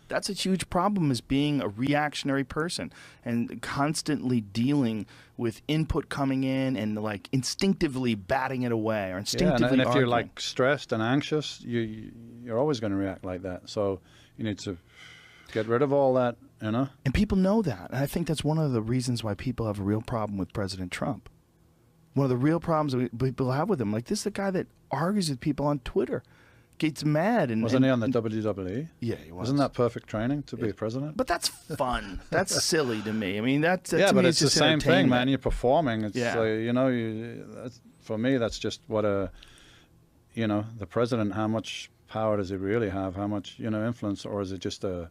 That's a huge problem, is being a reactionary person and constantly dealing with input coming in and like instinctively batting it away or instinctively and if arguing. you're like stressed and anxious, you're always going to react like that. So you need to get rid of all that, you know? And people know that. And I think that's one of the reasons why people have a real problem with President Trump. One of the real problems that people have with him, like this is the guy that argues with people on Twitter, gets mad. And wasn't he on the WWE? Yeah, he was. Wasn't that perfect training to be president? But that's fun. That's silly to me. I mean, that's yeah, to but me, it's the just same thing, man. You're performing. It's Yeah. you know, for me, that's just what you know, the president. How much power does he really have? How much, you know, influence, or is it just a?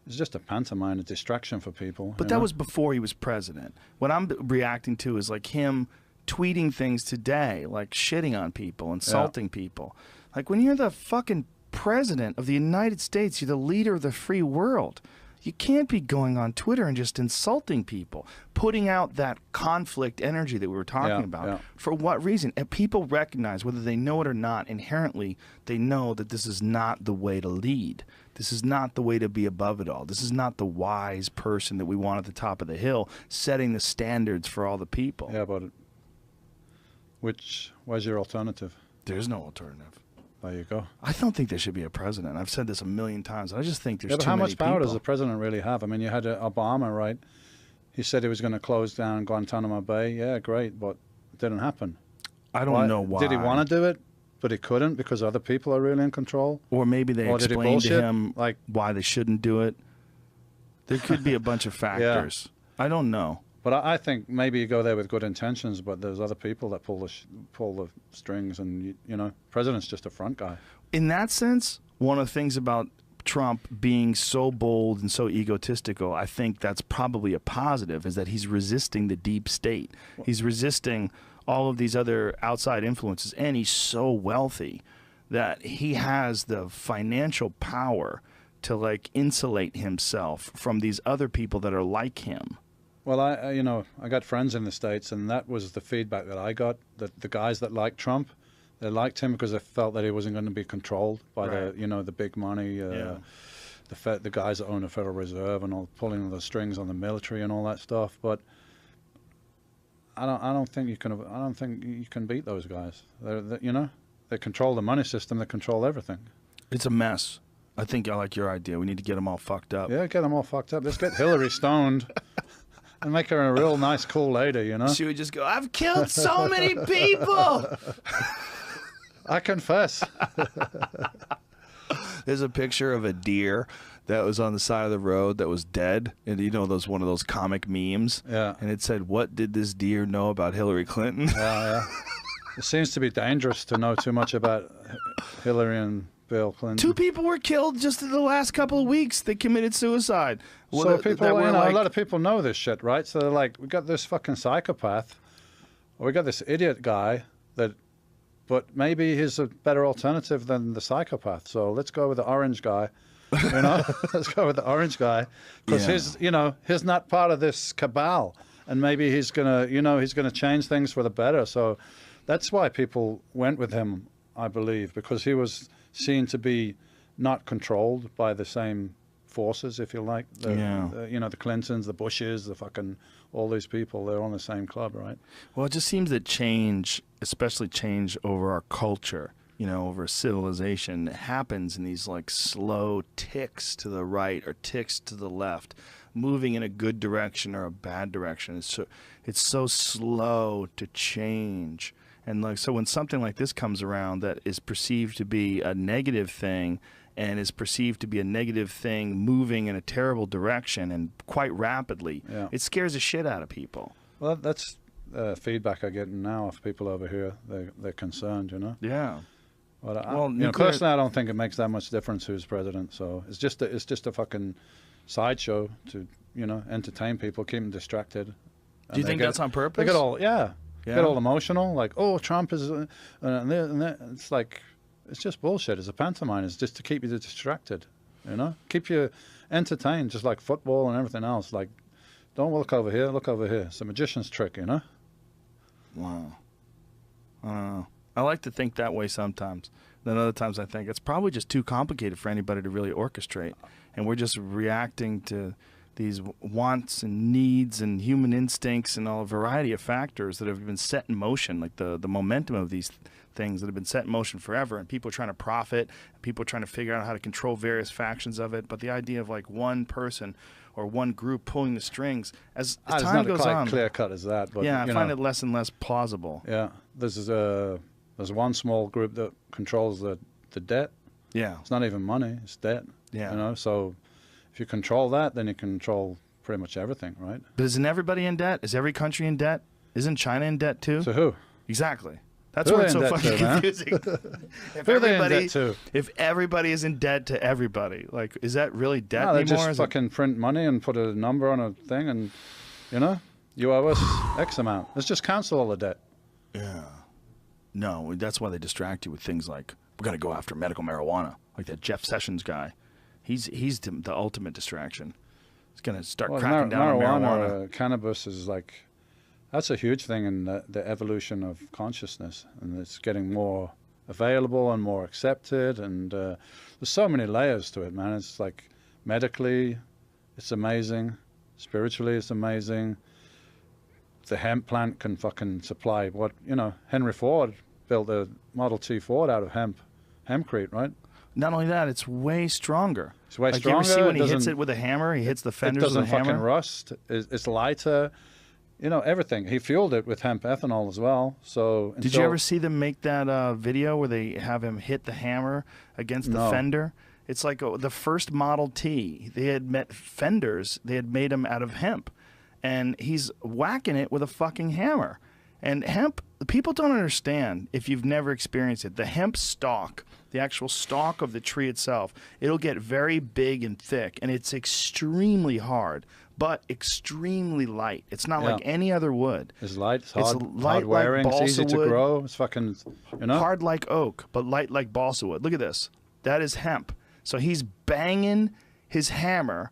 It's just a pantomime, a distraction for people. But that was before he was president. What I'm reacting to is like him tweeting things today, like shitting on people, insulting people. Like when you're the fucking president of the United States, you're the leader of the free world. You can't be going on Twitter and just insulting people, putting out that conflict energy that we were talking about. Yeah. For what reason? And people recognize, whether they know it or not, inherently, they know that this is not the way to lead. This is not the way to be above it all. This is not the wise person that we want at the top of the hill, setting the standards for all the people. Yeah, but where's your alternative? There's no alternative. There you go. I don't think there should be a president. I've said this a million times. I just think there's but too how many much power people. does the president really have? I mean, you had Obama, right? He said he was going to close down Guantanamo Bay. Yeah, great, but it didn't happen. I don't know why. Did he want to do it, but he couldn't because other people are really in control? Or maybe they explained to him like why they shouldn't do it. There could be a bunch of factors. I don't know. But I think maybe you go there with good intentions, but there's other people that pull the strings, and you know, president's just a front guy. In that sense, one of the things about Trump being so bold and so egotistical, I think that's probably a positive, is that he's resisting the deep state. He's resisting all of these other outside influences, and he's so wealthy that he has the financial power to like insulate himself from these other people that are like him. Well, you know, I got friends in the States, and that was the feedback that I got, that the guys that liked Trump, they liked him because they felt that he wasn't going to be controlled by the, you know, the big money, the guys that own the Federal Reserve and all, pulling the strings on the military and all that stuff. But I don't think you can beat those guys. You know, they control the money system, they control everything. It's a mess. I think I like your idea. We need to get them all fucked up. Yeah, get them all fucked up. Let's get Hillary stoned. And make her a real nice, cool lady, you know? She would just go, I've killed so many people! I confess. There's a picture of a deer that was on the side of the road that was dead. And you know, one of those comic memes? Yeah. And it said, what did this deer know about Hillary Clinton? Yeah. It seems to be dangerous to know too much about Hillary and Bill Clinton. 2 people were killed just in the last couple of weeks. They committed suicide. So people, you know, a lot of people know this shit, right? So they're like, we got this fucking psychopath, or we got this idiot guy but maybe he's a better alternative than the psychopath. So let's go with the orange guy. You know, let's go with the orange guy because he's not part of this cabal, and maybe he's gonna change things for the better. So that's why people went with him, I believe, because he was seen to be not controlled by the same forces, if you like. You know, the Clintons, the Bushes, the fucking all these people, they're on the same club, right? Well, it just seems that change, especially change over our culture, you know, over civilization, happens in these like slow ticks to the right or ticks to the left, moving in a good direction or a bad direction. It's so slow to change. And like, so when something like this comes around that is perceived to be a negative thing and is perceived to be a negative thing moving in a terrible direction and quite rapidly, it scares the shit out of people. Well, that's feedback I get now of people over here. They're concerned, you know? Yeah. But personally, I don't think it makes that much difference who's president. So it's just a fucking sideshow to, you know, entertain people, keep them distracted. Do you think that's on purpose? They get all, get all emotional, like, oh, Trump is, and it's like, it's just bullshit. It's a pantomime. It's just to keep you distracted, you know? Keep you entertained, just like football and everything else. Like, don't look over here, look over here. It's a magician's trick, you know? Wow. I don't know. I like to think that way sometimes. Then other times I think it's probably just too complicated for anybody to really orchestrate. and we're just reacting to these wants and needs and human instincts and all a variety of factors that have been set in motion, like the momentum of these things that have been set in motion forever, and people are trying to profit, and people are trying to figure out how to control various factions of it. But the idea of like one person or one group pulling the strings as time goes on, it's not quite clear cut as that. But yeah, I find it less and less plausible. Yeah, there's one small group that controls the debt. Yeah, it's not even money; it's debt. Yeah, you know. So if you control that, then you control pretty much everything, right? But isn't everybody in debt? Is every country in debt? Isn't China in debt too? So who? Exactly. That's why it's so fucking confusing. If everybody is in debt to everybody, like, is that really debt anymore? They just fucking print money and put a number on a thing, and you owe us X amount. Let's just cancel all the debt. Yeah. No, that's why they distract you with things like, we're gonna go after medical marijuana, like that Jeff Sessions guy. He's the ultimate distraction. He's gonna start cracking down on marijuana. Cannabis is like. That's a huge thing in the evolution of consciousness, and it's getting more available and more accepted, and there's so many layers to it, man. It's like medically, it's amazing. Spiritually, it's amazing. The hemp plant can fucking supply what, Henry Ford built a Model T Ford out of hempcrete, right? Not only that, it's way stronger. It's way stronger. You ever see when he hits it with a hammer, he hits the fenders with a hammer? It doesn't fucking rust. It's lighter. Everything. He fueled it with hemp ethanol as well. So did you ever see them make that video where they have him hit the hammer against the fender? It's like the first Model T. They had met fenders. They had made them out of hemp, and he's whacking it with a fucking hammer. And hemp, people don't understand if you've never experienced it. The hemp stalk, the actual stalk of the tree itself, it'll get very big and thick, and it's extremely hard, but extremely light. It's not like any other wood. It's light, it's hard wearing, it's easy to grow. It's fucking, hard like oak, but light like balsa wood. Look at this. That is hemp. So he's banging his hammer